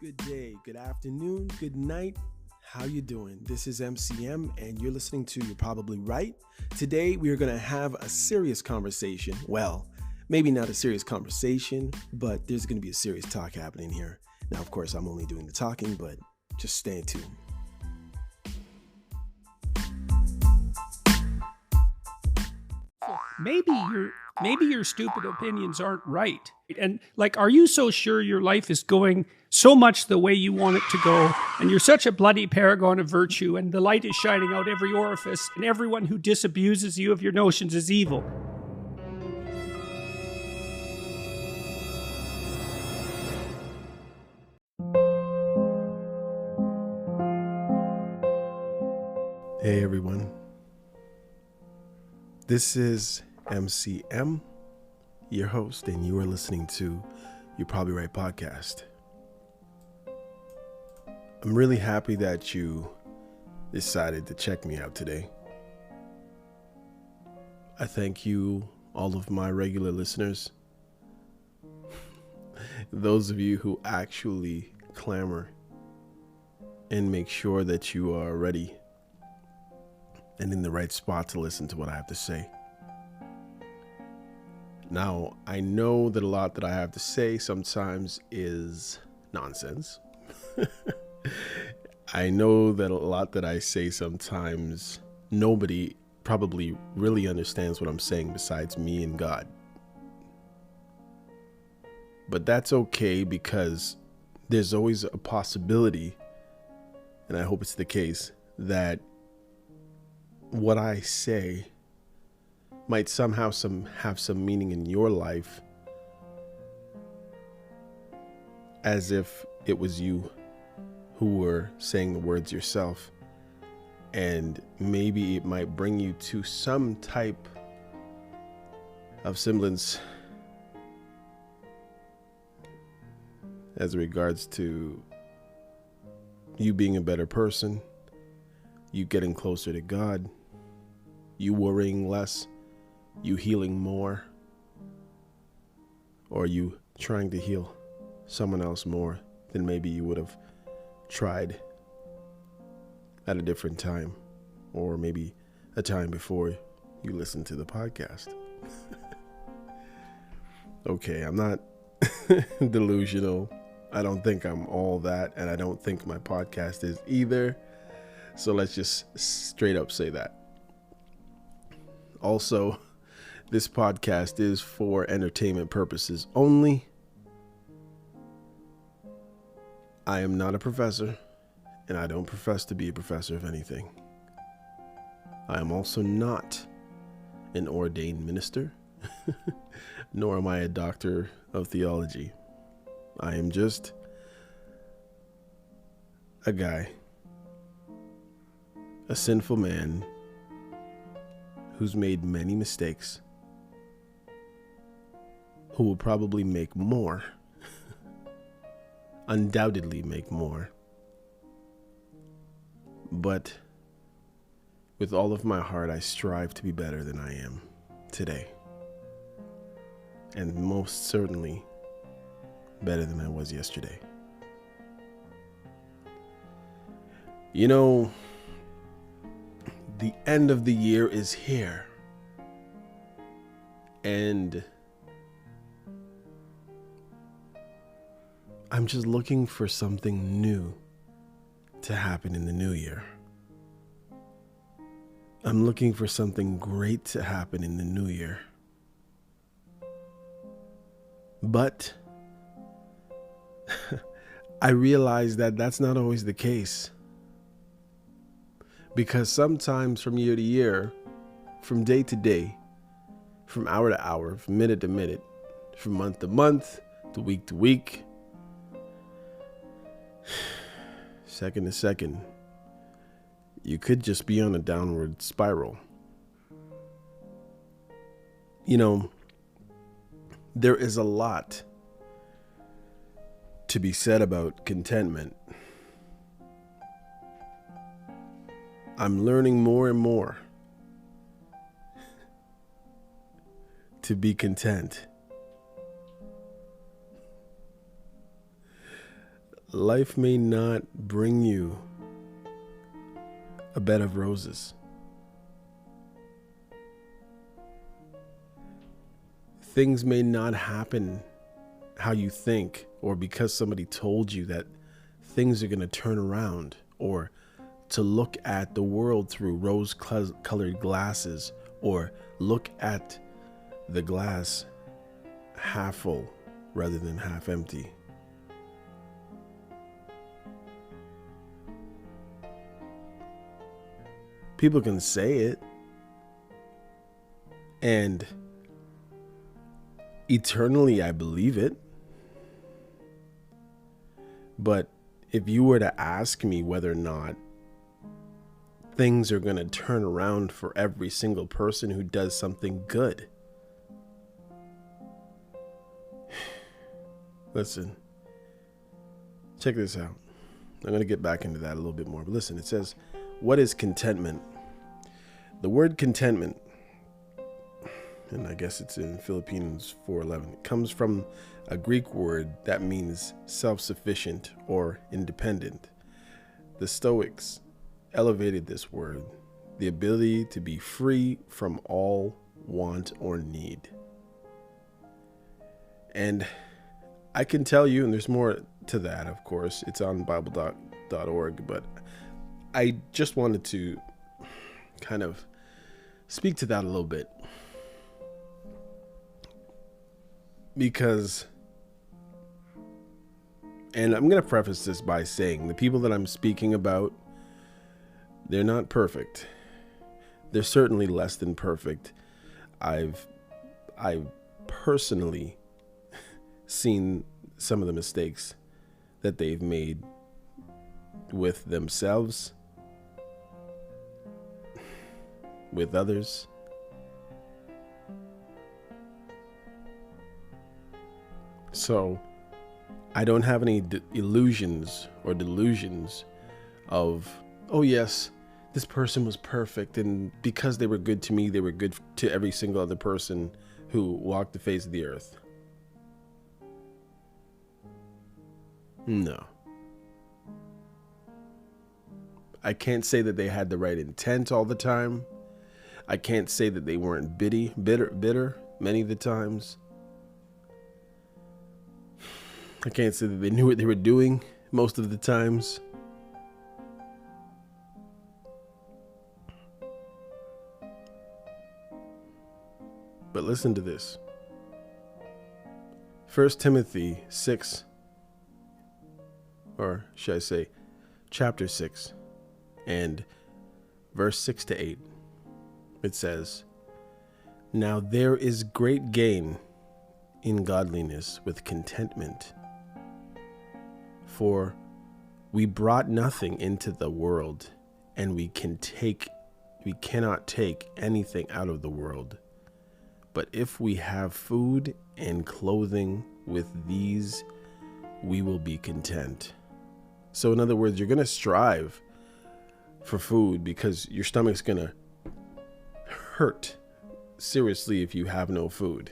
Good day, good afternoon, good night. How you doing? This is MCM and you're listening to You're Probably Right. Today we are going to have a serious conversation. Well, maybe not a serious conversation, but there's going to be a serious talk happening here. Now, of course, I'm only doing the talking, but just stay tuned. Maybe your stupid opinions aren't right. And are you so sure your life is going so much the way you want it to go, and you're such a bloody paragon of virtue, and the light is shining out every orifice, and everyone who disabuses you of your notions is evil? Hey everyone. This is MCM, your host, and you are listening to You're Probably Right podcast. I'm really happy that you decided to check me out today. I thank you, all of my regular listeners, those of you who actually clamor and make sure that you are ready and in the right spot to listen to what I have to say. Now, I know that a lot that I have to say sometimes is nonsense. I know that a lot that I say sometimes nobody probably really understands what I'm saying besides me and God. But that's okay, because there's always a possibility, and I hope it's the case, that what I say might somehow have some meaning in your life, as if it was you who were saying the words yourself, and maybe it might bring you to some type of semblance as regards to you being a better person, you getting closer to God, you worrying less, you healing more, or you trying to heal someone else more than maybe you would have tried at a different time, or maybe a time before you listened to the podcast. Okay, I'm not delusional. I don't think I'm all that, and I don't think my podcast is either. So let's just straight up say that. Also, this podcast is for entertainment purposes only. I am not a professor, and I don't profess to be a professor of anything. I am also not an ordained minister, nor am I a doctor of theology. I am just a guy, a sinful man who's made many mistakes, who will probably make more, undoubtedly make more. But with all of my heart, I strive to be better than I am today. And most certainly better than I was yesterday. You know, the end of the year is here. And I'm just looking for something new to happen in the new year. I'm looking for something great to happen in the new year. But I realize that that's not always the case. Because sometimes from year to year, from day to day, from hour to hour, from minute to minute, from month to month, to week, second to second, you could just be on a downward spiral. You know, there is a lot to be said about contentment. I'm learning more and more to be content. life may not bring you a bed of roses. Things may not happen how you think, or because somebody told you that things are going to turn around, or to look at the world through rose-colored glasses, or look at the glass half full rather than half empty. People can say it, and eternally I believe it. But if you were to ask me whether or not things are going to turn around for every single person who does something good, listen, check this out. I'm going to get back into that a little bit more. But listen, it says, what is contentment? The word contentment, and I guess it's in Philippians 4:11, it comes from a Greek word that means self-sufficient or independent. The Stoics elevated this word, the ability to be free from all want or need. And I can tell you, and there's more to that, of course, it's on bible.org, but I just wanted to kind of speak to that a little bit, because, and I'm going to preface this by saying the people that I'm speaking about, they're not perfect. They're certainly less than perfect. I've personally seen some of the mistakes that they've made with themselves, with others. So I don't have any illusions or delusions of, oh yes, this person was perfect, and because they were good to me, they were good to every single other person who walked the face of the earth. No. I can't say that they had the right intent all the time. I can't say that they weren't bitter many of the times. I can't say that they knew what they were doing most of the times. But listen to this. 1 Timothy 6, or should I say chapter 6 and verse 6 to 8. It says, "Now there is great gain in godliness with contentment. For we brought nothing into the world, and we cannot take anything out of the world. But if we have food and clothing, with these we will be content." So in other words, you're going to strive for food because your stomach's going to hurt seriously if you have no food.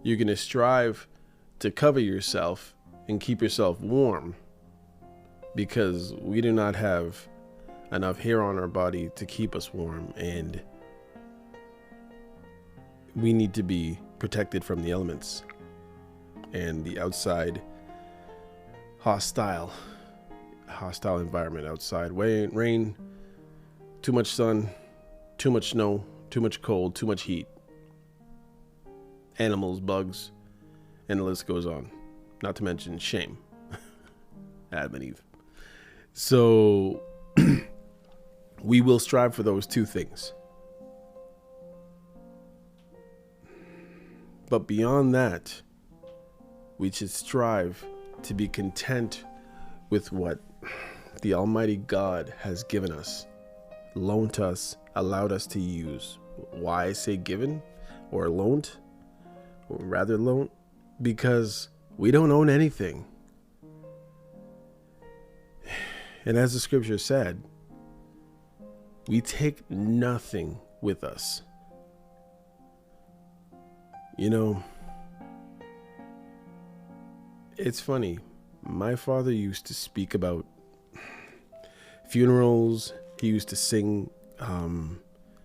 You're going to strive to cover yourself and keep yourself warm because we do not have enough hair on our body to keep us warm, and we need to be protected from the elements and the outside hostile environment outside. Rain, too much sun, too much snow, too much cold, too much heat, animals, bugs, and the list goes on. Not to mention shame. Adam and Eve. So we will strive for those two things. But beyond that, we should strive to be content with what the Almighty God has given us, loaned us, allowed us to use. Why I say given or loaned, or rather loaned? Because we don't own anything. And as the scripture said, we take nothing with us. You know, it's funny. My father used to speak about funerals. He used to sing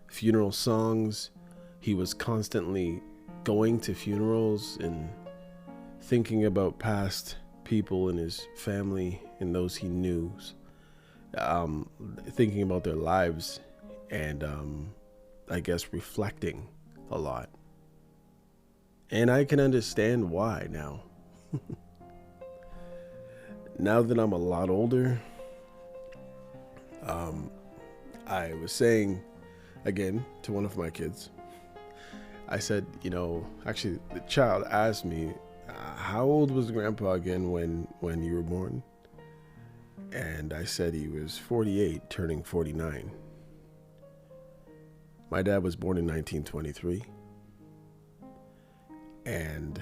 funeral songs. He was constantly going to funerals and thinking about past people in his family and those he knew, thinking about their lives and I guess reflecting a lot. And I can understand why now. Now that I'm a lot older, I was saying again to one of my kids, I said, actually the child asked me, how old was Grandpa again when you were born? And I said he was 48, turning 49. My dad was born in 1923. And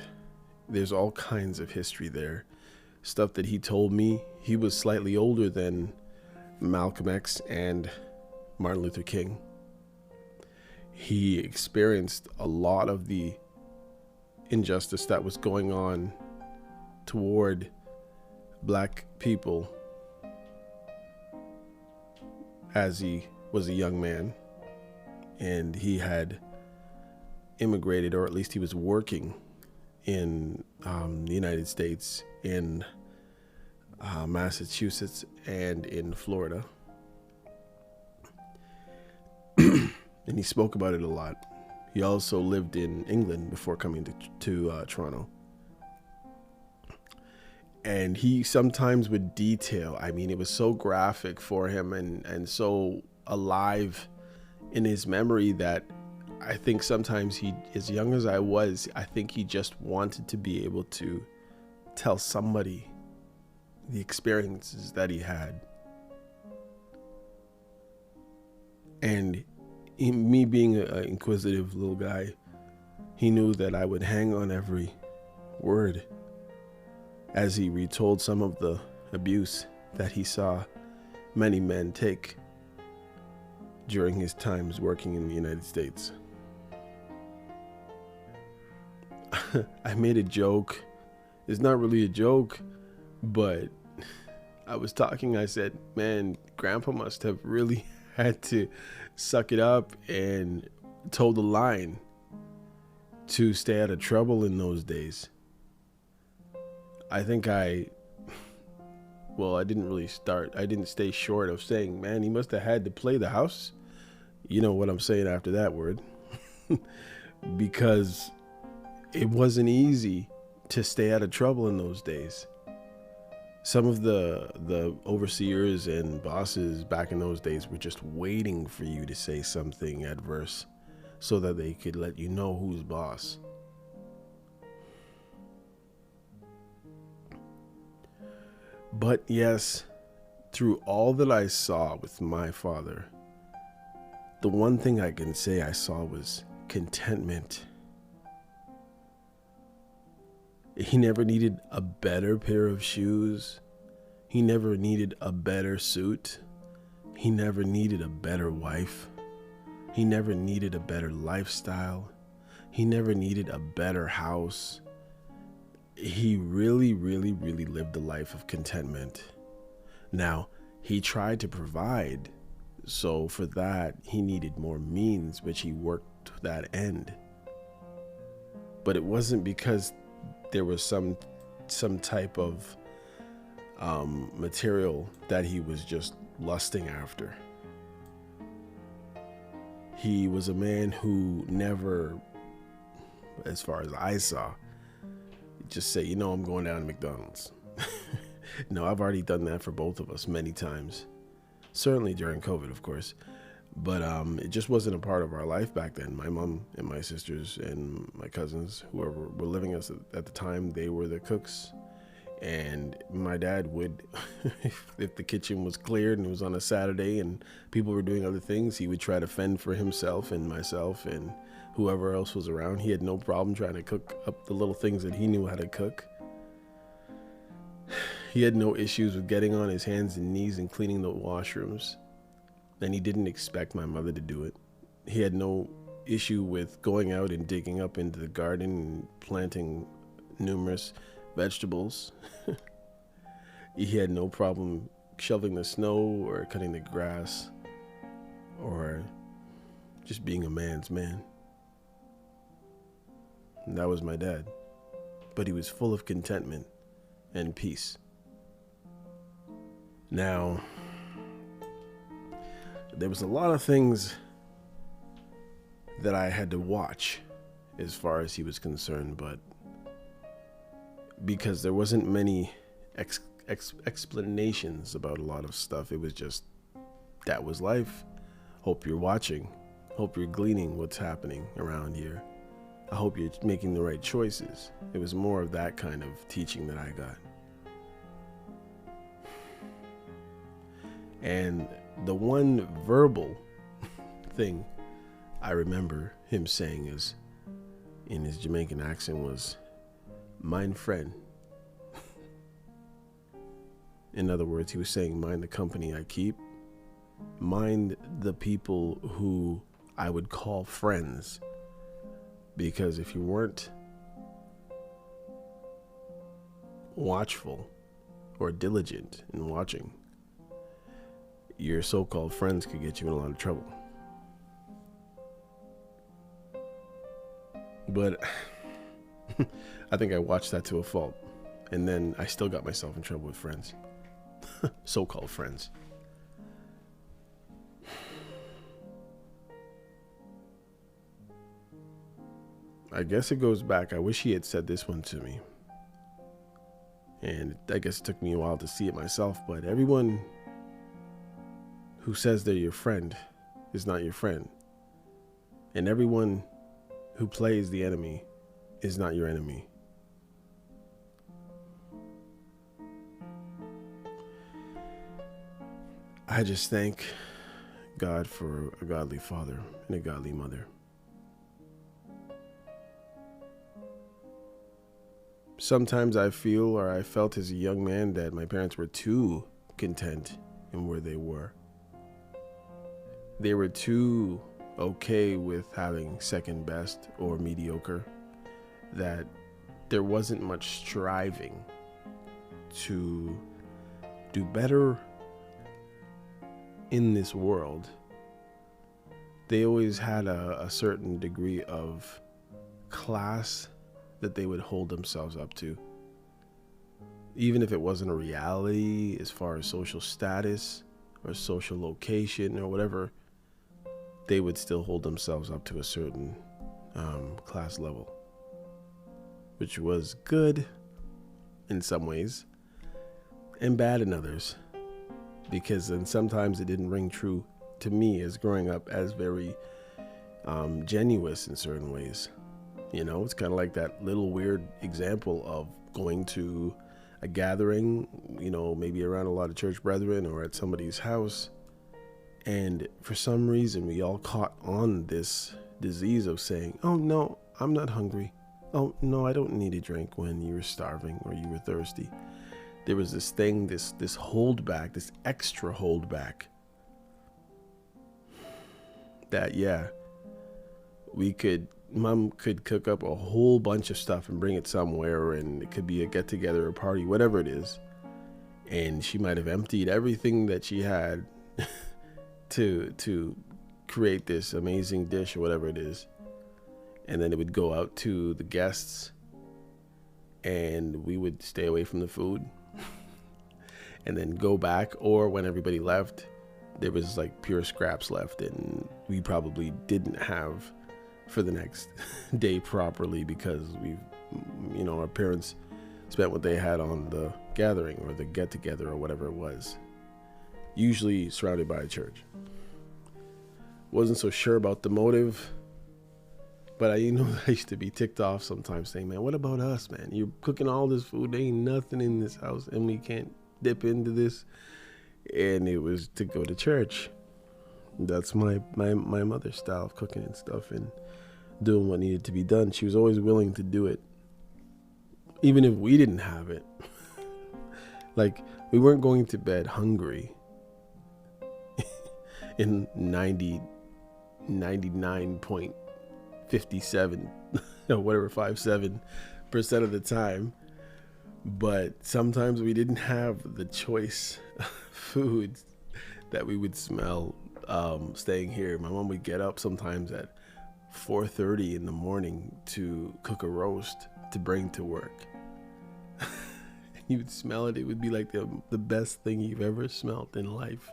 there's all kinds of history there. Stuff that he told me. He was slightly older than Malcolm X and Martin Luther King. He experienced a lot of the injustice that was going on toward black people as he was a young man, and he had immigrated, or at least he was working in the United States, in Massachusetts and in Florida. And he spoke about it a lot. He also lived in England before coming to Toronto. And he sometimes would detail, it was so graphic for him and so alive in his memory that I think sometimes he, as young as I was, I think he just wanted to be able to tell somebody the experiences that he had. And me being an inquisitive little guy, he knew that I would hang on every word as he retold some of the abuse that he saw many men take during his times working in the United States. I made a joke. It's not really a joke, but I was talking. I said, man, Grandpa must have really had to suck it up and toe the line to stay out of trouble in those days. I think I didn't stay short of saying, man, he must have had to play the house. You know what I'm saying after that word. Because it wasn't easy to stay out of trouble in those days. Some of the overseers and bosses back in those days were just waiting for you to say something adverse so that they could let you know who's boss. But yes, through all that I saw with my father, the one thing I can say I saw was contentment. He never needed a better pair of shoes. He never needed a better suit. He never needed a better wife. He never needed a better lifestyle. He never needed a better house. He really, really, really lived a life of contentment. Now, he tried to provide, so for that, he needed more means, which he worked to that end. But it wasn't because there was some type of material that he was just lusting after. He was a man who never, as far as I saw, just say, I'm going down to McDonald's. No, I've already done that for both of us many times. Certainly during COVID, of course. But it just wasn't a part of our life back then. My mom and my sisters and my cousins, whoever were living us at the time, they were the cooks. And my dad would, if the kitchen was cleared and it was on a Saturday and people were doing other things, he would try to fend for himself and myself and whoever else was around. He had no problem trying to cook up the little things that he knew how to cook. He had no issues with getting on his hands and knees and cleaning the washrooms. And he didn't expect my mother to do it. He had no issue with going out and digging up into the garden and planting numerous vegetables. He had no problem shoveling the snow or cutting the grass or just being a man's man. And that was my dad. But he was full of contentment and peace. Now, there was a lot of things that I had to watch as far as he was concerned, but because there wasn't many explanations about a lot of stuff, it was just, that was life. Hope you're watching. Hope you're gleaning what's happening around here. I hope you're making the right choices. It was more of that kind of teaching that I got. And the one verbal thing I remember him saying is, in his Jamaican accent, was, "Mind friend." In other words, he was saying, mind the company I keep. Mind the people who I would call friends. Because if you weren't watchful or diligent in watching, your so-called friends could get you in a lot of trouble. But I think I watched that to a fault. And then I still got myself in trouble with friends. So-called friends. I guess it goes back. I wish he had said this one to me. And I guess it took me a while to see it myself. But everyone who says they're your friend is not your friend. And everyone who plays the enemy is not your enemy. I just thank God for a godly father and a godly mother. Sometimes I feel, or I felt as a young man, that my parents were too content in where they were. They were too okay with having second best or mediocre, that there wasn't much striving to do better in this world. They always had a certain degree of class that they would hold themselves up to. Even if it wasn't a reality as far as social status or social location or whatever, they would still hold themselves up to a certain class level, which was good in some ways and bad in others, because then sometimes it didn't ring true to me as growing up as very genuine in certain ways. You know, it's kind of like that little weird example of going to a gathering, you know, maybe around a lot of church brethren or at somebody's house. And for some reason, we all caught on this disease of saying, "Oh, no, I'm not hungry. Oh, no, I don't need a drink," when you were starving or you were thirsty. There was this thing, this holdback, this extra holdback that, yeah, Mom could cook up a whole bunch of stuff and bring it somewhere, and it could be a get-together, a party, whatever it is. And she might have emptied everything that she had to create this amazing dish or whatever it is. And then it would go out to the guests, and we would stay away from the food and then go back. Or when everybody left, there was like pure scraps left, and we probably didn't have for the next day properly because our parents spent what they had on the gathering or the get together or whatever it was, usually surrounded by a church. Wasn't so sure about the motive, but I used to be ticked off sometimes saying, "Man, what about us, man? You're cooking all this food, there ain't nothing in this house and we can't dip into this." And it was to go to church. That's my mother's style of cooking and stuff and doing what needed to be done. She was always willing to do it, even if we didn't have it. Like, we weren't going to bed hungry in 99.57 or whatever 57% of the time. But sometimes we didn't have the choice of foods that we would smell staying here. My mom would get up sometimes at 4:30 in the morning to cook a roast to bring to work. And you would smell it. It would be like the best thing you've ever smelled in life.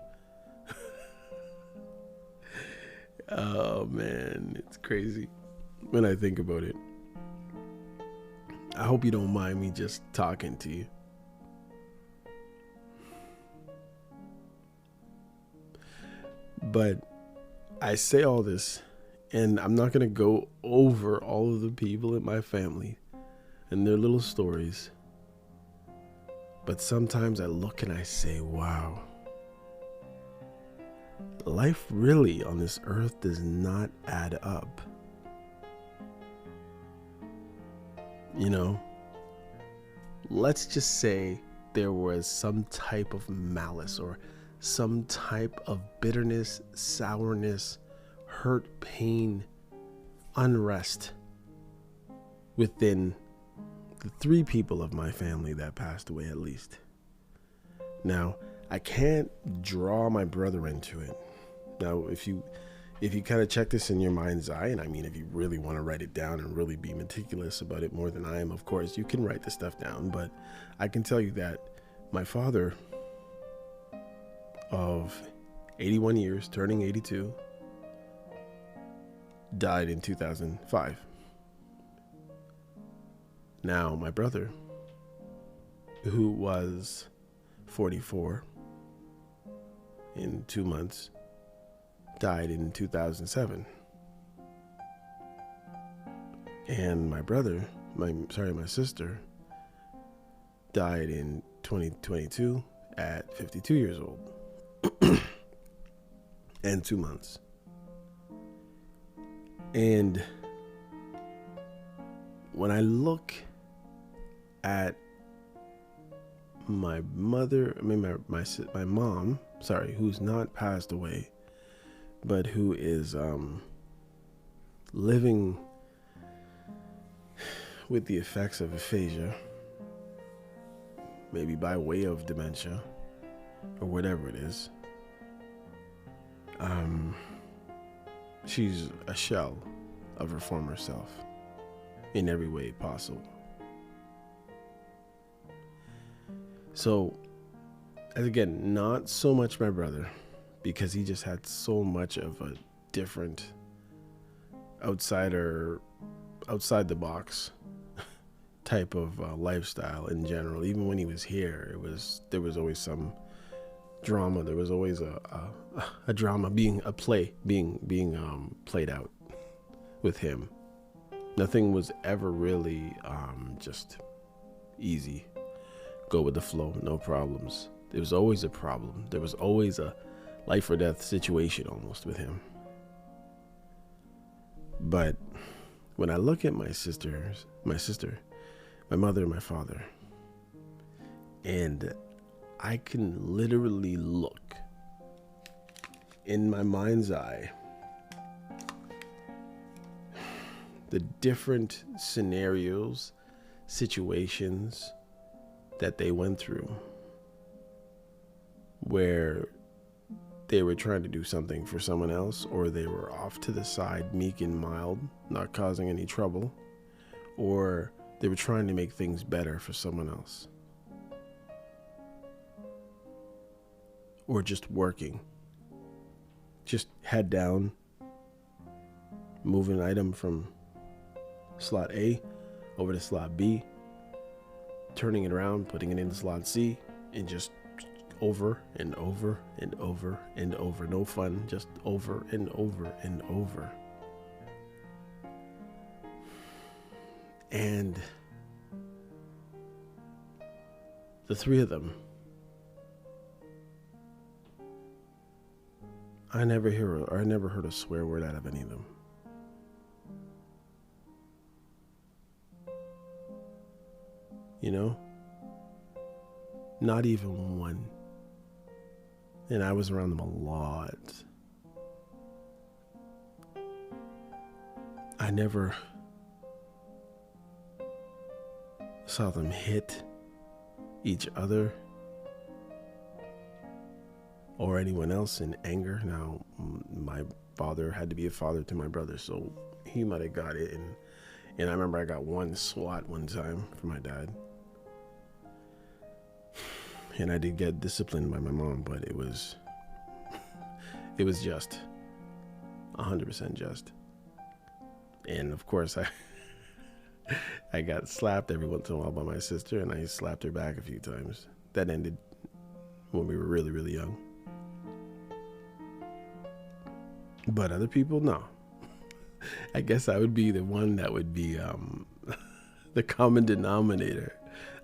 Oh man, it's crazy when I think about it. I hope you don't mind me just talking to you. But I say all this, and I'm not going to go over all of the people in my family and their little stories. But sometimes I look and I say, wow, life really on this earth does not add up. You know, let's just say there was some type of malice or some type of bitterness, sourness, hurt, pain, unrest within the 3 people of my family that passed away, at least. Now, I can't draw my brother into it. Now, if you kind of check this in your mind's eye, and I mean, if you really want to write it down and really be meticulous about it more than I am, of course, you can write the stuff down. But I can tell you that my father of 81 years, turning 82, died in 2005. Now, my brother, who was 44 in 2 months, died in 2007. And my sister died in 2022 at 52 years old and 2 months. And when I look at my mother, my mom, who's not passed away, but who is living with the effects of aphasia, maybe by way of dementia or whatever it is. She's a shell of her former self in every way possible. So, again, not so much my brother, because he just had so much of a different outside the box type of lifestyle in general. Even when he was here, there was always some drama. There was always a drama being played out with him. Nothing was ever really just easy. Go with the flow, no problems. There was always a problem. There was always a life or death situation almost with him. But when I look at my sister, my mother and my father, and I can literally look in my mind's eye the different scenarios, situations that they went through where they were trying to do something for someone else, or they were off to the side, meek and mild, not causing any trouble, or they were trying to make things better for someone else, or just working, just head down, moving an item from slot A over to slot B, turning it around, putting it in slot C, and just over and over and over and over. No fun, just over and over and over. And the 3 of them, I never heard a swear word out of any of them. You know? Not even one. And I was around them a lot. I never saw them hit each other or anyone else in anger. Now, my father had to be a father to my brother, so he might have got it. And I remember I got one swat one time from my dad. And I did get disciplined by my mom, but it was just 100% just. And of course, I got slapped every once in a while by my sister, and I slapped her back a few times. That ended when we were really, really young. But other people, no. I guess I would be the one that would be the common denominator.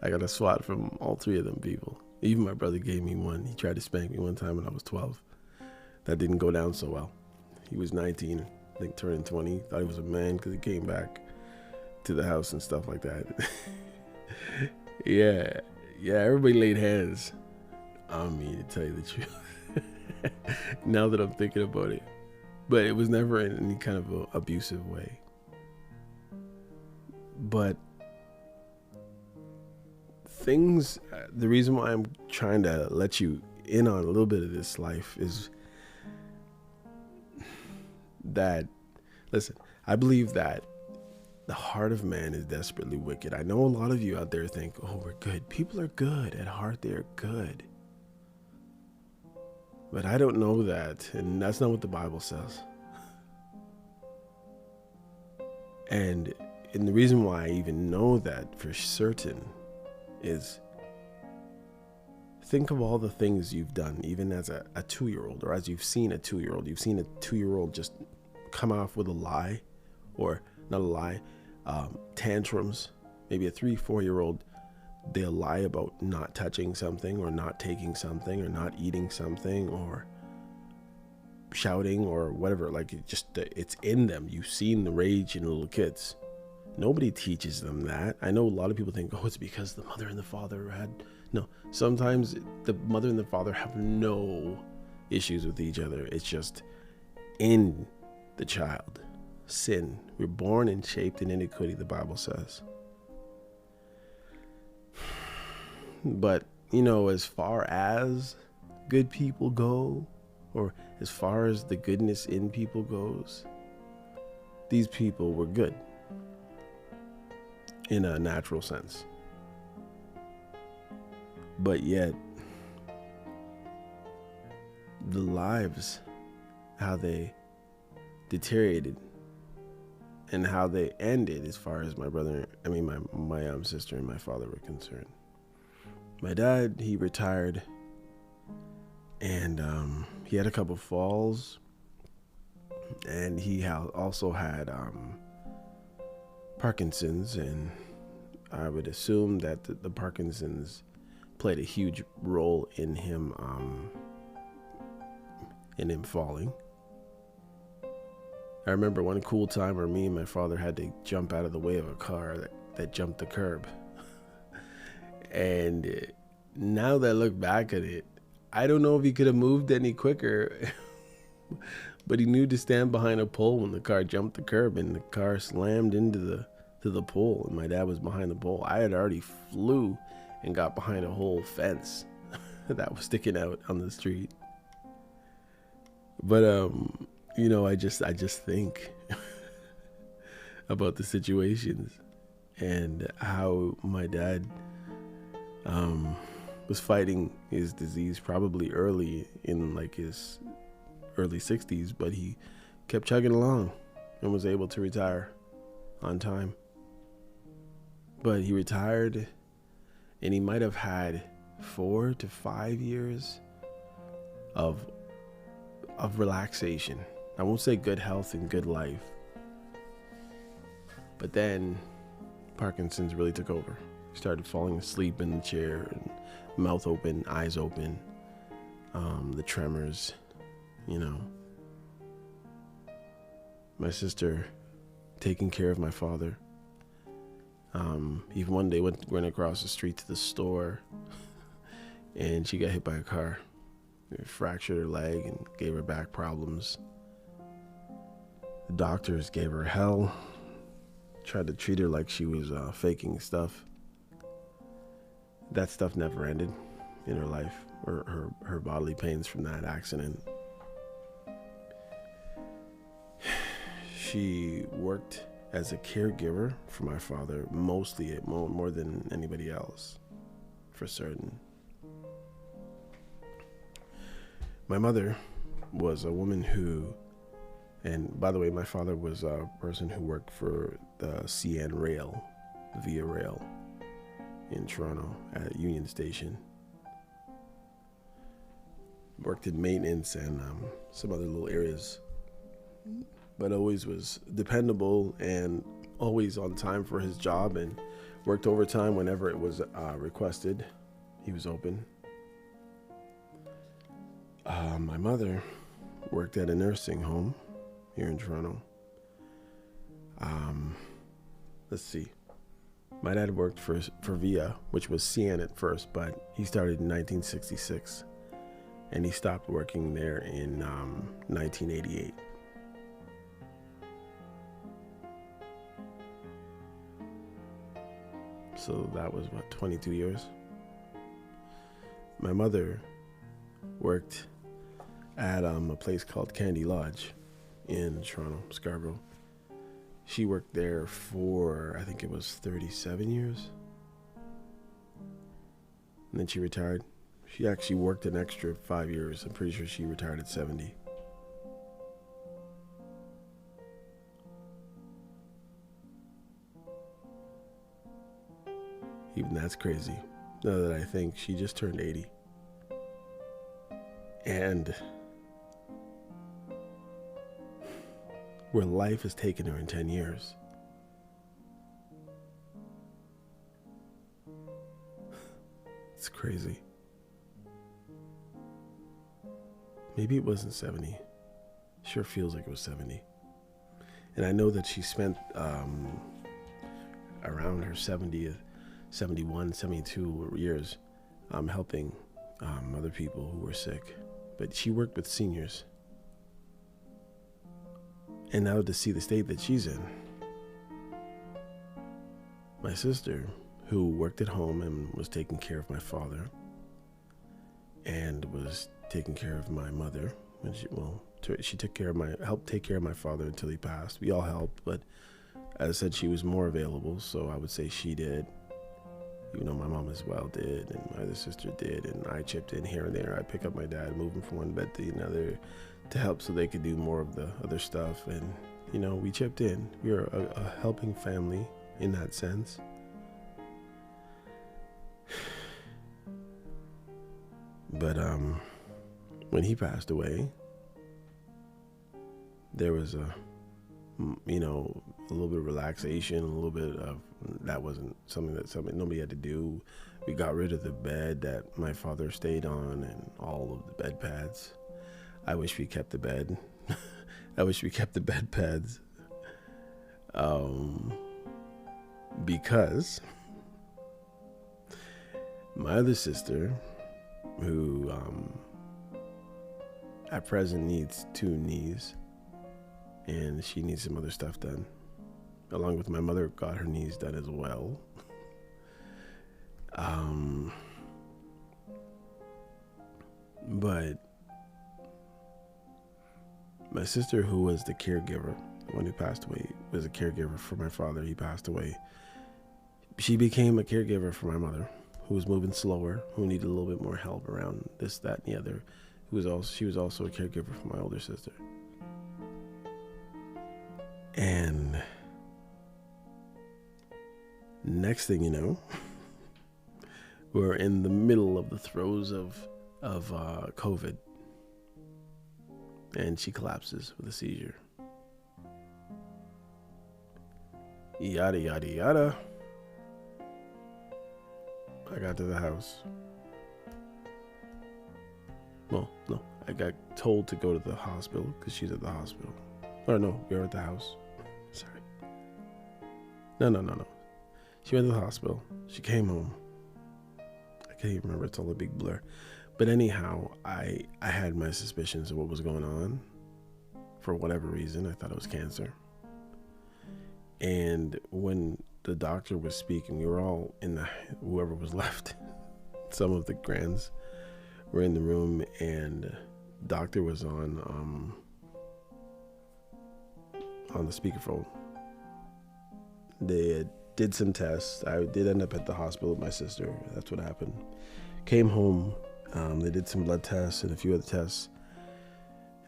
I got a swat from all three of them people. Even my brother gave me one. He tried to spank me one time when I was 12. That didn't go down so well. He was 19, I think turning 20. Thought he was a man because he came back to the house and stuff like that. Yeah, everybody laid hands on me, to tell you the truth. Now that I'm thinking about it. But it was never in any kind of a abusive way. But things, the reason why I'm trying to let you in on a little bit of this life is that, listen, I believe that the heart of man is desperately wicked. I know a lot of you out there think, oh, we're good. People are good. At heart, they're good. But I don't know that, and that's not what the Bible says. And the reason why I even know that for certain is, think of all the things you've done, even as a 2-year-old, or as you've seen a 2-year-old. You've seen a 2-year-old just come off with a lie, or not a lie, tantrums. Maybe a 3-4-year-old, they'll lie about not touching something, or not taking something, or not eating something, or shouting, or whatever. Like, it's in them. You've seen the rage in little kids. Nobody teaches them that. I know a lot of people think, oh, it's because the mother and the father had. No, sometimes the mother and the father have no issues with each other. It's just in the child. Sin. We're born and shaped in iniquity, the Bible says. But, as far as good people go, or as far as the goodness in people goes, these people were good in a natural sense. But yet, the lives, how they deteriorated and how they ended, as far as my sister and my father were concerned. My dad, he retired, and he had a couple falls, and he also had Parkinson's, and I would assume that the Parkinson's played a huge role in him falling. I remember one cool time where me and my father had to jump out of the way of a car that jumped the curb. And now that I look back at it, I don't know if he could have moved any quicker, but he knew to stand behind a pole when the car jumped the curb, and the car slammed into the pole, and my dad was behind the pole. I had already flew and got behind a whole fence that was sticking out on the street. But I just think about the situations and how my dad was fighting his disease probably early in his early 60s, but he kept chugging along and was able to retire on time. But he retired, and he might have had 4 to 5 years of relaxation. I won't say good health and good life, but then Parkinson's really took over. He started falling asleep in the chair, and mouth open, eyes open, the tremors, My sister taking care of my father. Even one day went across the street to the store, and she got hit by a car. It fractured her leg and gave her back problems. The doctors gave her hell, tried to treat her like she was faking stuff. that stuff never ended in her life, or her bodily pains from that accident. She worked as a caregiver for my father, mostly more than anybody else, for certain. My mother was a woman who, and by the way, my father was a person who worked for the CN Rail, Via Rail, in Toronto at Union Station. Worked in maintenance and some other little areas, but always was dependable and always on time for his job, and worked overtime whenever it was requested. He was open. My mother worked at a nursing home here in Toronto. Let's see. My dad worked for VIA, which was CN at first, but he started in 1966, and he stopped working there in 1988. So that was, 22 years? My mother worked at a place called Candy Lodge in Toronto, Scarborough. She worked there for, I think it was 37 years. And then she retired. She actually worked an extra 5 years. I'm pretty sure she retired at 70. Even that's crazy. Now that I think, she just turned 80. And where life has taken her in 10 years. It's crazy. Maybe it wasn't 70. Sure feels like it was 70. And I know that she spent around her 70th, 71, 72 years helping other people who were sick. But she worked with seniors. And now to see the state that she's in. My sister, who worked at home and was taking care of my father, and was taking care of my mother when she took care of helped take care of my father until he passed. We all helped, but as I said, she was more available, so I would say she did. Even though my mom as well did, and my other sister did, and I chipped in here and there. I pick up my dad, move him from one bed to another to help so they could do more of the other stuff. And, we chipped in. We were a helping family in that sense. But when he passed away, there was a little bit of relaxation, a little bit of, that wasn't something nobody had to do. We got rid of the bed that my father stayed on and all of the bed pads. I wish we kept the bed. I wish we kept the bed pads. Because my other sister, who at present needs 2 knees, and she needs some other stuff done, along with my mother got her knees done as well. But my sister, who was the caregiver, the one who passed away, was a caregiver for my father. He passed away. She became a caregiver for my mother, who was moving slower, who needed a little bit more help around this, that, and the other. She was also a caregiver for my older sister. And next thing you know, we're in the middle of the throes of COVID, and she collapses with a seizure. Yada, yada, yada. I got to the house. Well, no, I got told to go to the hospital because she's at the hospital. Or no, we were at the house. Sorry. No. She went to the hospital. She came home. I can't even remember. It's all a big blur. But anyhow, I had my suspicions of what was going on. For whatever reason, I thought it was cancer. And when the doctor was speaking, we were all whoever was left some of the grands were in the room, and doctor was on the speakerphone. They did some tests. I did end up at the hospital with my sister. That's what happened. Came home. They did some blood tests and a few other tests.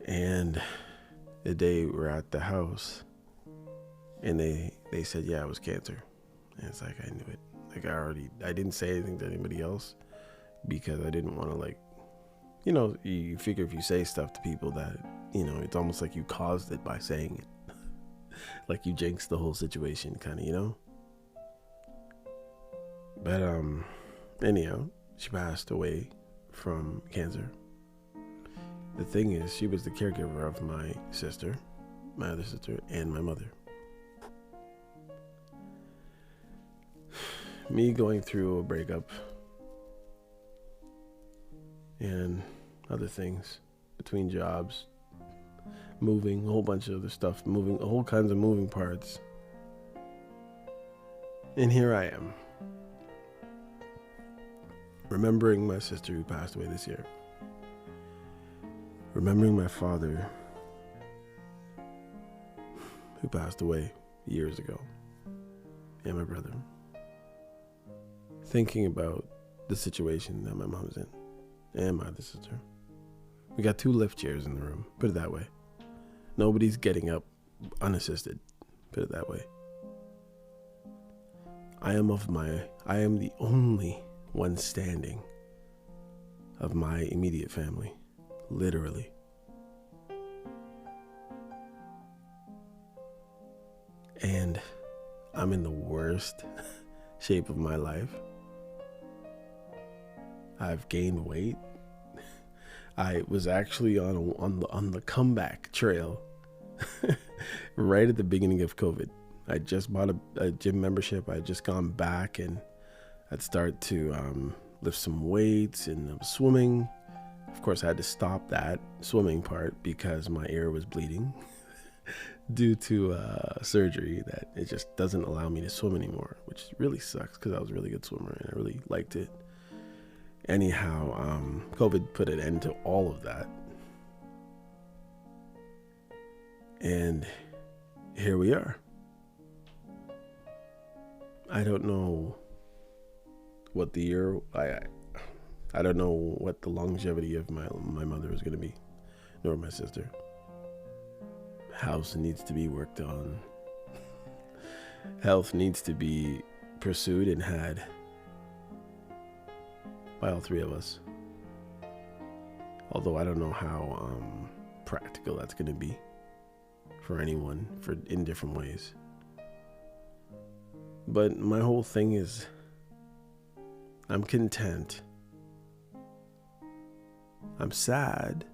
And the day we're at the house, and they said, yeah, it was cancer. And it's like, I knew it. Like, I didn't say anything to anybody else because I didn't want to, like, you know, you figure if you say stuff to people that, you know, it's almost like you caused it by saying it. Like you jinxed the whole situation, kind of, you know? But, anyhow, she passed away from cancer. The thing is, she was the caregiver of my sister, my other sister, and my mother. Me going through a breakup and other things between jobs, moving, a whole bunch of other stuff, moving, a whole kinds of moving parts. And here I am, remembering my sister who passed away this year, remembering my father who passed away years ago, and my brother, thinking about the situation that my mom's in and my other sister. We got 2 lift chairs in the room, put it that way. Nobody's getting up unassisted, put it that way. I am the only one standing of my immediate family, literally. And I'm in the worst shape of my life. I've gained weight. I was actually on the comeback trail right at the beginning of COVID. I just bought a gym membership. I had just gone back, and I'd start to lift some weights, and I was swimming. Of course, I had to stop that swimming part because my ear was bleeding due to surgery that it just doesn't allow me to swim anymore, which really sucks because I was a really good swimmer and I really liked it. Anyhow, COVID put an end to all of that. And here we are. I don't know what the year, I don't know what the longevity of my mother is going to be, nor my sister. House needs to be worked on. Health needs to be pursued and had by all 3 of us. Although I don't know how practical that's going to be for anyone in different ways. But my whole thing is I'm content. I'm sad,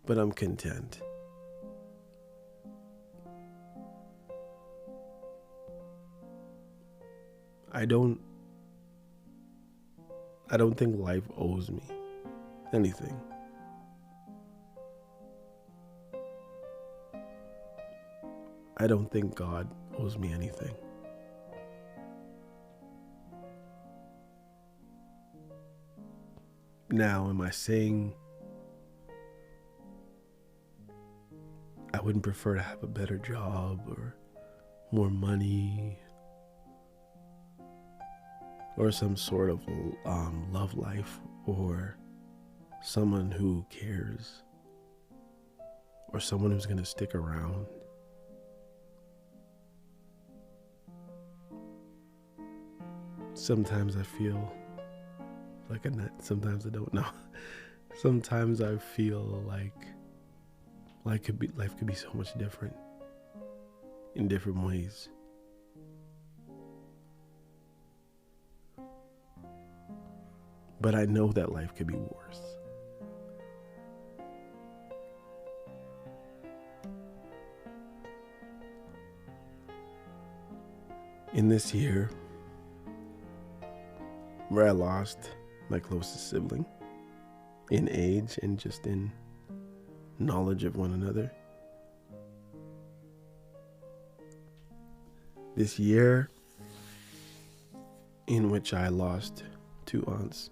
but I'm content. I don't think life owes me anything. I don't think God owes me anything. Now, am I saying I wouldn't prefer to have a better job or more money or some sort of love life or someone who cares or someone who's going to stick around? Sometimes I feel like a nut. Sometimes I don't know. Sometimes I feel like life could be so much different in different ways. But I know that life could be worse. In this year, where I lost my closest sibling in age and just in knowledge of one another, this year in which I lost 2 aunts.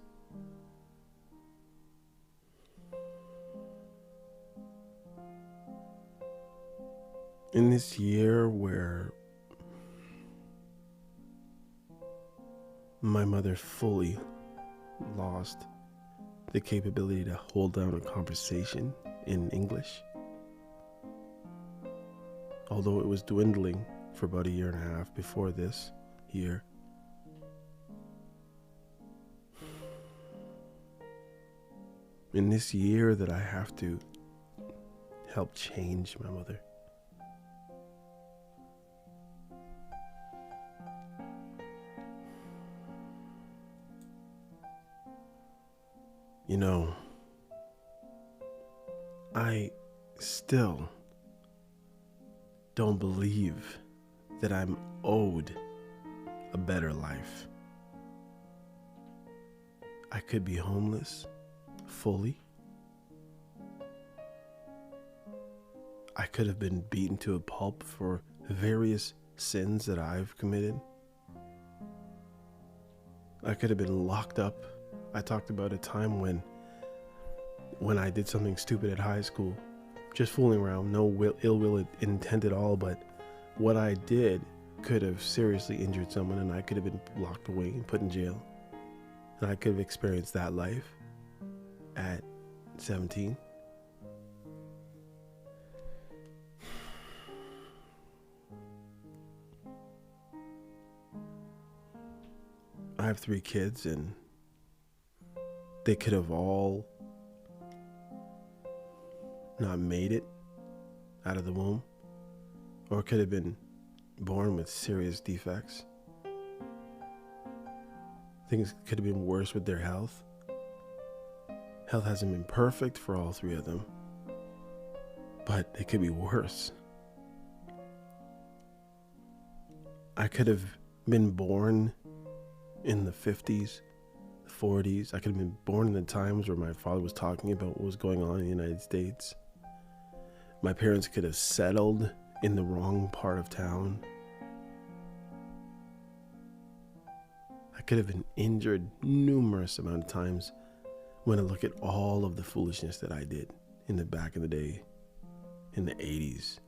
In this year where my mother fully lost the capability to hold down a conversation in English, although it was dwindling for about a year and a half before this year. In this year that I have to help change my mother. You know, I still don't believe that I'm owed a better life. I could be homeless fully. I could have been beaten to a pulp for various sins that I've committed. I could have been locked up. I talked about a time when I did something stupid at high school, just fooling around, no ill will intent at all, but what I did could have seriously injured someone, and I could have been locked away and put in jail. And I could have experienced that life at 17. I have 3 kids, and they could have all not made it out of the womb, or could have been born with serious defects. Things could have been worse with their health. Health hasn't been perfect for all 3 of them, but it could be worse. I could have been born in the 50s, 40s. I could have been born in the times where my father was talking about what was going on in the United States. My parents could have settled in the wrong part of town. I could have been injured numerous amount of times when I look at all of the foolishness that I did in the back in the day, in the 80s,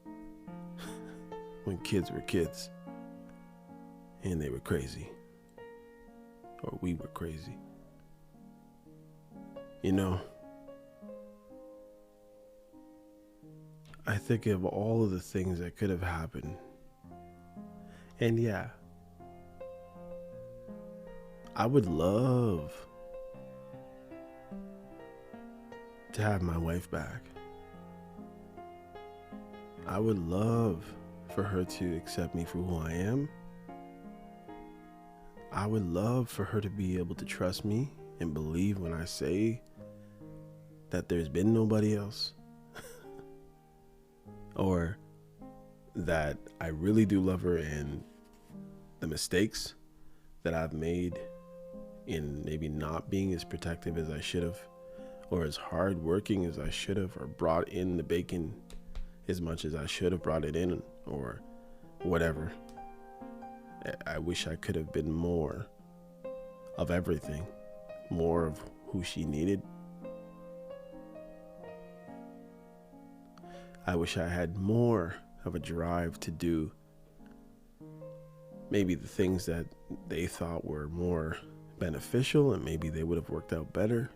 when kids were kids and they were crazy. Or we were crazy. You know, I think of all of the things that could have happened. And yeah, I would love to have my wife back. I would love for her to accept me for who I am. I would love for her to be able to trust me and believe when I say that there's been nobody else. Or that I really do love her, and the mistakes that I've made in maybe not being as protective as I should have, or as hard working as I should have, or brought in the bacon as much as I should have brought it in, or whatever. I wish I could have been more of everything, more of who she needed. I wish I had more of a drive to do maybe the things that they thought were more beneficial, and maybe they would have worked out better.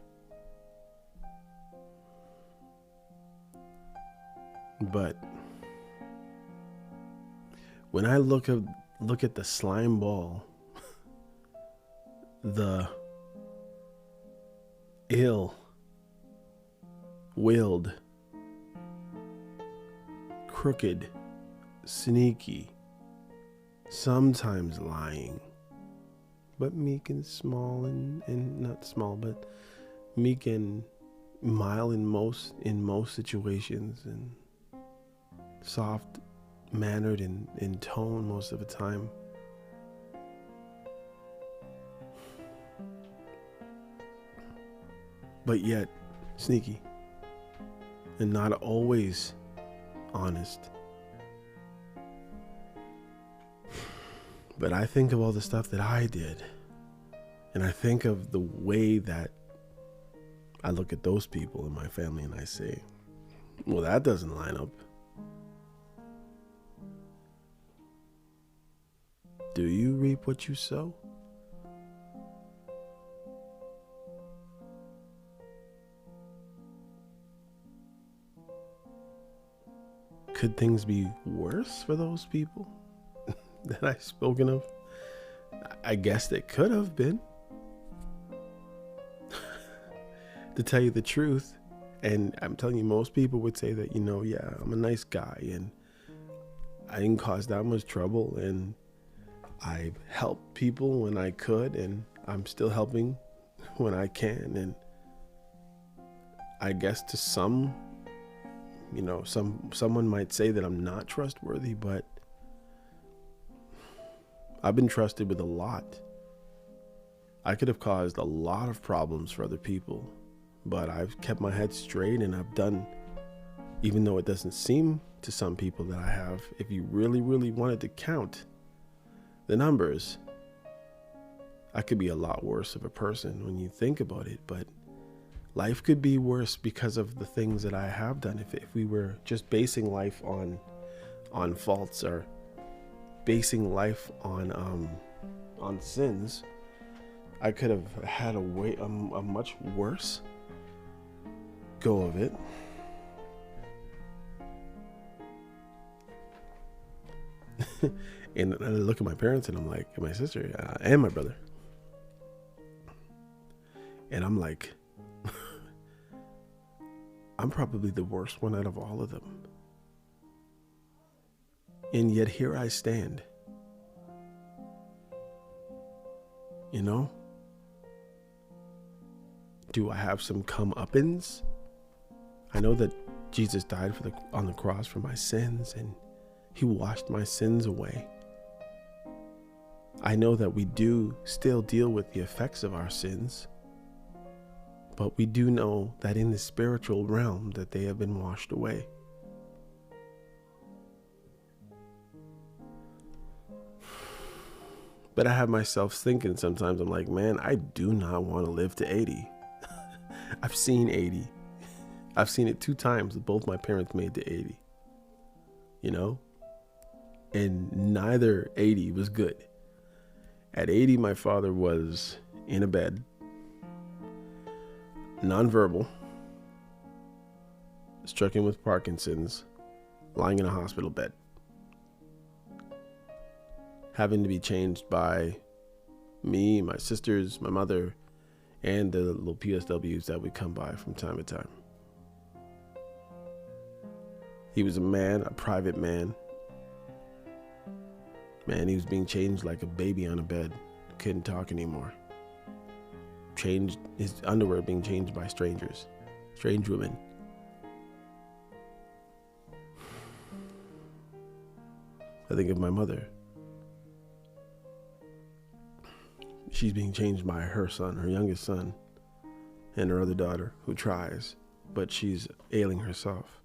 But when I look at the slime ball, the ill-willed, crooked, sneaky, sometimes lying, but meek and small and not small, but meek and mild in most situations, and soft mannered in tone most of the time. But yet sneaky and not always honest. But I think of all the stuff that I did And I think of the way that I look at those people in my family and I say, well, that doesn't line up. Do you reap what you sow? Could things be worse for those people that I've spoken of? I guess they could have been. To tell you the truth, and I'm telling you, most people would say that, yeah, I'm a nice guy and I didn't cause that much trouble and I helped people when I could and I'm still helping when I can. And I guess to some, someone might say that I'm not trustworthy, but I've been trusted with a lot. I could have caused a lot of problems for other people, but I've kept my head straight and I've done, even though it doesn't seem to some people that I have, if you really, really wanted to count the numbers, I could be a lot worse of a person when you think about it. But life could be worse because of the things that I have done. If we were just basing life on faults or basing life on sins, I could have had a much worse go of it. And I look at my parents and I'm like, and my sister and my brother, and I'm like, I'm probably the worst one out of all of them. And yet here I stand. Do I have some comeuppance? I know that Jesus died on the cross for my sins and he washed my sins away. I know that we do still deal with the effects of our sins, but we do know that in the spiritual realm that they have been washed away. But I have myself thinking sometimes, I'm like, man, I do not want to live to 80. I've seen 80. I've seen it 2 times that both my parents made to 80. And neither 80 was good. At 80, my father was in a bed, nonverbal, stricken with Parkinson's, lying in a hospital bed, having to be changed by me, my sisters, my mother, and the little PSWs that would come by from time to time. He was a man, a private man. Man, he was being changed like a baby on a bed. Couldn't talk anymore. Changed, his underwear being changed by strangers, strange women. I think of my mother. She's being changed by her son, her youngest son, and her other daughter, who tries, but she's ailing herself.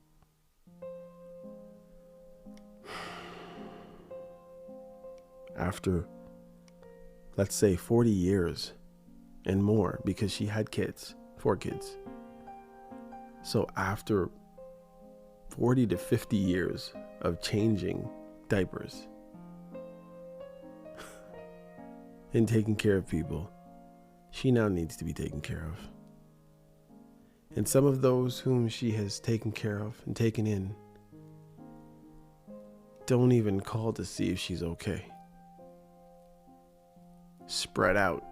After, let's say, 40 years and more, because she had kids, 4 kids. So after 40 to 50 years of changing diapers and taking care of people, she now needs to be taken care of. And some of those whom she has taken care of and taken in don't even call to see if she's okay. Spread out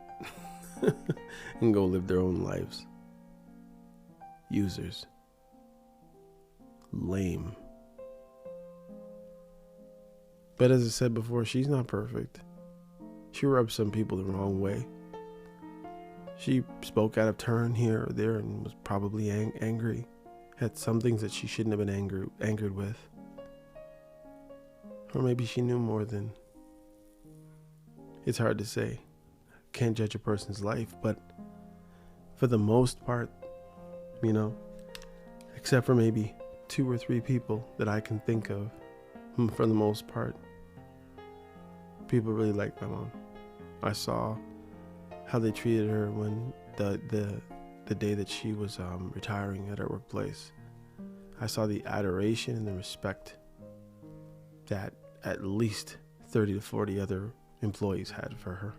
and go live their own lives. Users. Lame. But as I said before, she's not perfect. She rubbed some people the wrong way. She spoke out of turn here or there and was probably angry at some things that she shouldn't have been angered with. Or maybe she knew more than... It's hard to say. Can't judge a person's life, but for the most part, except for maybe 2 or 3 people that I can think of, for the most part, people really like my mom. I saw how they treated her when the day that she was retiring at her workplace. I saw the adoration and the respect that at least 30 to 40 other employees had for her.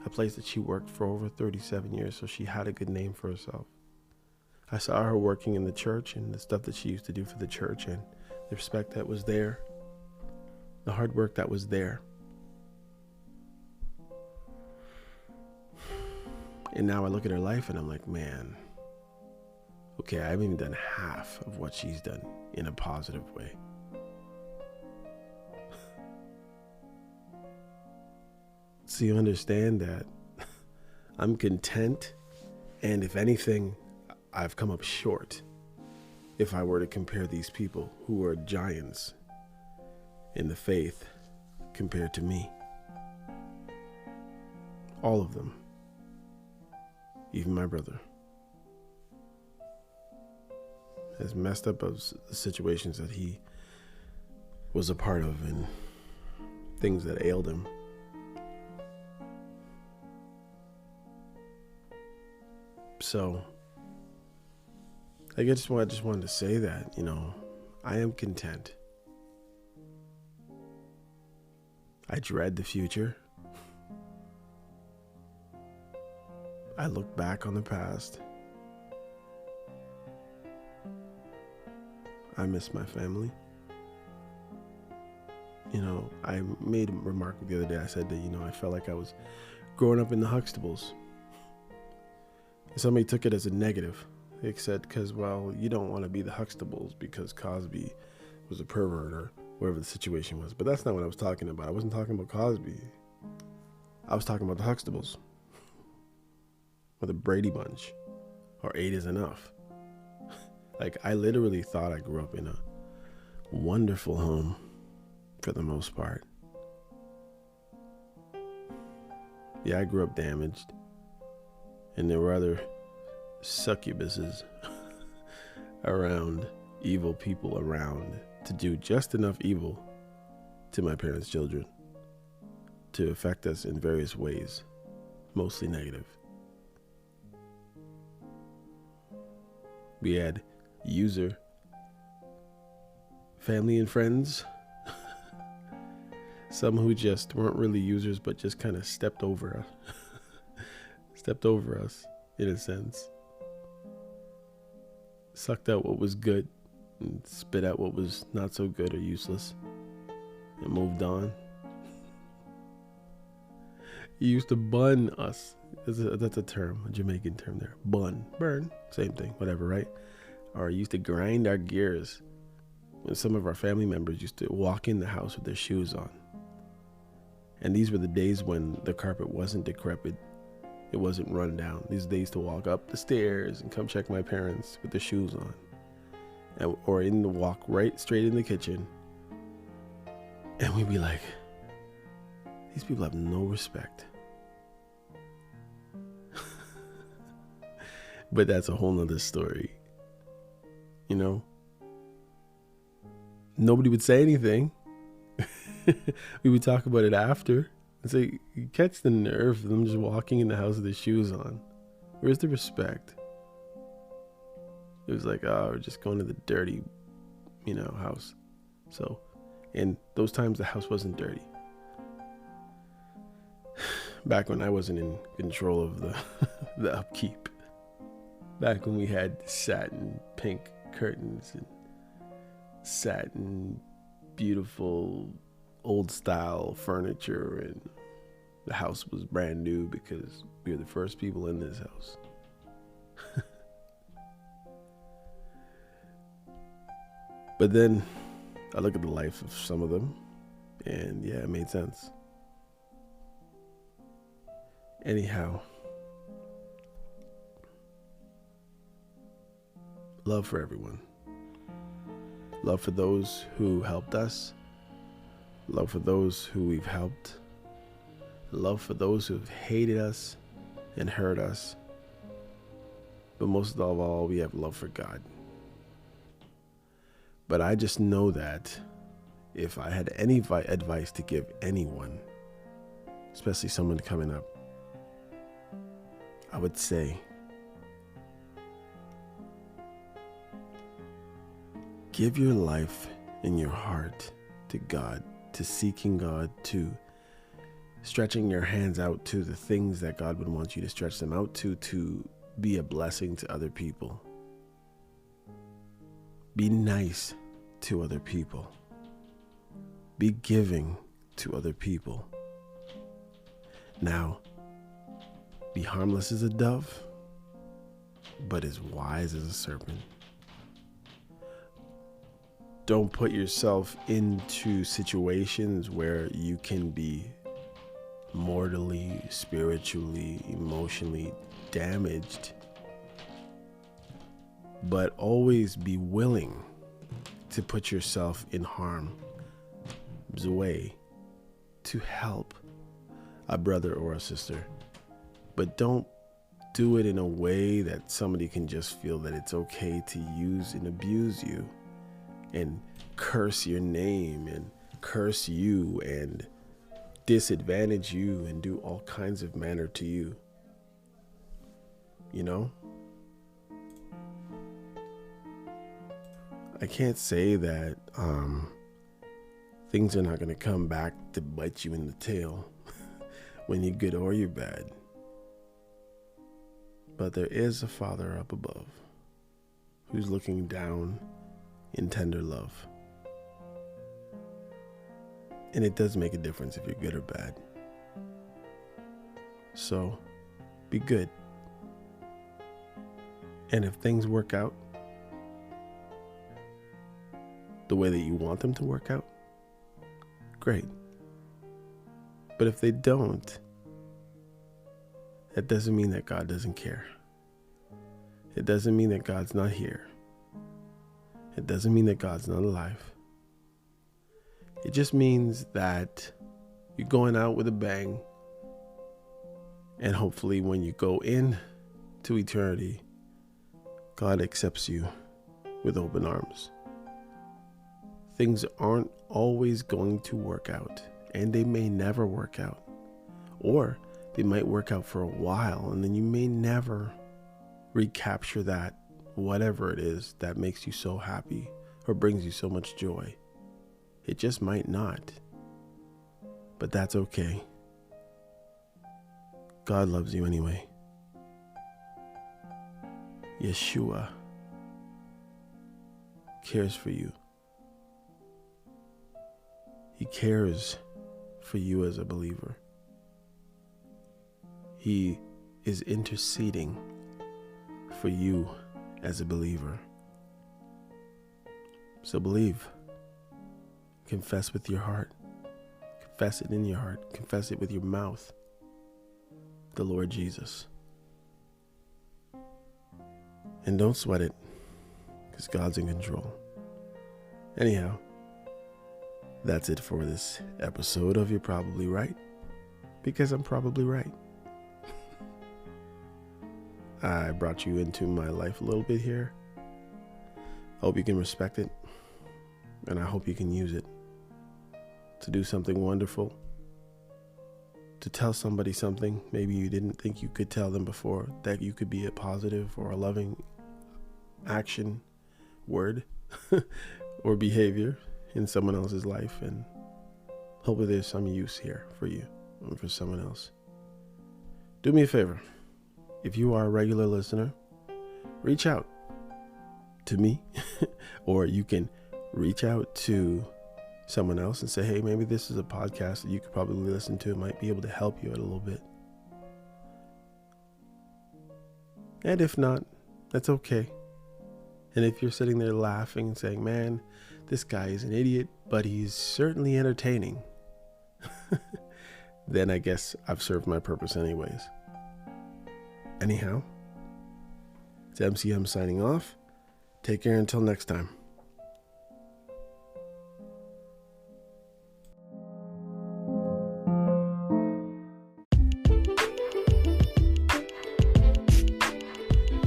A place that she worked for over 37 years, so she had a good name for herself. I saw her working in the church and the stuff that she used to do for the church and the respect that was there, the hard work that was there. And now I look at her life and I'm like, man, okay, I haven't even done half of what she's done in a positive way. So you understand that I'm content, and if anything, I've come up short if I were to compare these people who are giants in the faith compared to me. All of them. Even my brother. As messed up as the situations that he was a part of and things that ailed him. So, I just wanted to say that, I am content. I dread the future. I look back on the past. I miss my family. I made a remark the other day. I said that, I felt like I was growing up in the Huxtables. And somebody took it as a negative. They said, because, you don't want to be the Huxtables because Cosby was a pervert or whatever the situation was. But that's not what I was talking about. I wasn't talking about Cosby. I was talking about the Huxtables. Or the Brady Bunch. Or 8 is enough. Like, I literally thought I grew up in a wonderful home for the most part. Yeah, I grew up damaged. And there were other succubuses around, evil people around, to do just enough evil to my parents' children to affect us in various ways, mostly negative. We had user family and friends, some who just weren't really users but just kind of stepped over us in a sense. Sucked out what was good and spit out what was not so good or useless and moved on. He used to bun us. That's a term, a Jamaican term there. Bun, burn, same thing, whatever, right? Or used to grind our gears when some of our family members used to walk in the house with their shoes on. And these were the days when the carpet wasn't decrepit. It wasn't run down. These days to walk up the stairs and come check my parents with their shoes on. Or in the walk right straight in the kitchen. And we'd be like, these people have no respect. But that's a whole nother story. Nobody would say anything. We would talk about it after. It's like, you catch the nerve of them just walking in the house with their shoes on. Where's the respect? It was like, oh, we're just going to the dirty, house. So, and those times the house wasn't dirty. Back when I wasn't in control of the upkeep. Back when we had satin pink curtains and satin beautiful old style furniture, and the house was brand new because we were the first people in this house. But then I look at the life of some of them, and yeah, it made sense. Anyhow, love for everyone. Love for those who helped us. Love for those who we've helped. Love for those who've hated us and hurt us. But most of all, we have love for God. But I just know that if I had any advice to give anyone, especially someone coming up, I would say, give your life and your heart to God, to seeking God, to stretching your hands out to the things that God would want you to stretch them out to be a blessing to other people. Be nice to other people. Be giving to other people. Now, be harmless as a dove, but as wise as a serpent. Don't put yourself into situations where you can be mortally, spiritually, emotionally damaged, but always be willing to put yourself in harm's way to help a brother or a sister. But don't do it in a way that somebody can just feel that it's okay to use and abuse you and curse your name and curse you and disadvantage you and do all kinds of manner to you. You know? I can't say that things are not going to come back to bite you in the tail when you're good or you're bad. But there is a Father up above who's looking down in tender love. And it does make a difference if you're good or bad. So, be good. And if things work out the way that you want them to work out, great. But if they don't, that doesn't mean that God doesn't care. It doesn't mean that God's not here. It doesn't mean that God's not alive. It just means that you're going out with a bang, and hopefully when you go in to eternity, God accepts you with open arms. Things aren't always going to work out, and they may never work out. Or they might work out for a while, and then you may never recapture that, whatever it is that makes you so happy or brings you so much joy. It just might not. But that's okay. God loves you anyway. Yeshua cares for you. He cares for you as a believer. He is interceding for you as a believer. So believe. Confess with your heart. Confess it in your heart. Confess it with your mouth. The Lord Jesus. And don't sweat it, because God's in control. Anyhow, that's it for this episode of You're Probably Right, because I'm probably right. I brought you into my life a little bit here. I hope you can respect it, and I hope you can use it to do something wonderful, to tell somebody something maybe you didn't think you could tell them before, that you could be a positive or a loving action, word, or behavior in someone else's life, and hopefully there's some use here for you and for someone else. Do me a favor. If you are a regular listener, reach out to me, or you can reach out to someone else and say, hey, maybe this is a podcast that you could probably listen to. It might be able to help you out a little bit. And if not, that's okay. And if you're sitting there laughing and saying, man, this guy is an idiot, but he's certainly entertaining, then I guess I've served my purpose anyways. Anyhow, it's MCM signing off. Take care until next time.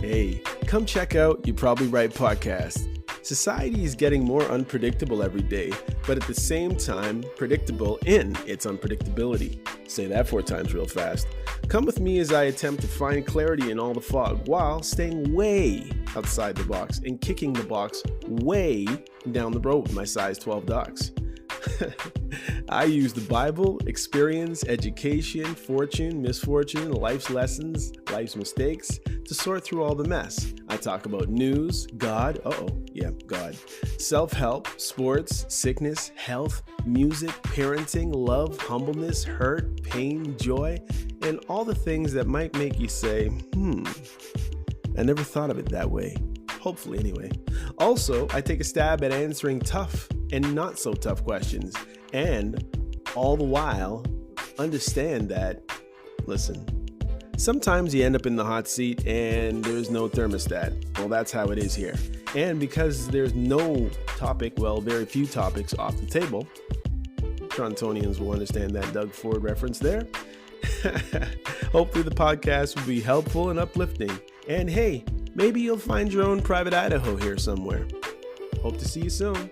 Hey, come check out You're Probably Right podcast. Society is getting more unpredictable every day, but at the same time, predictable in its unpredictability. Say that 4 times real fast. Come with me as I attempt to find clarity in all the fog while staying way outside the box and kicking the box way down the road with my size 12 dogs. I use the Bible, experience, education, fortune, misfortune, life's lessons, life's mistakes to sort through all the mess. I talk about news, God, God, self-help, sports, sickness, health, music, parenting, love, humbleness, hurt, pain, joy, and all the things that might make you say, I never thought of it that way. Hopefully, anyway. Also, I take a stab at answering tough and not so tough questions, and all the while understand that, listen, sometimes you end up in the hot seat and there's no thermostat. Well, that's how it is here. And because there's no topic, very few topics off the table, Torontonians will understand that Doug Ford reference there. Hopefully the podcast will be helpful and uplifting. And hey, maybe you'll find your own private Idaho here somewhere. Hope to see you soon.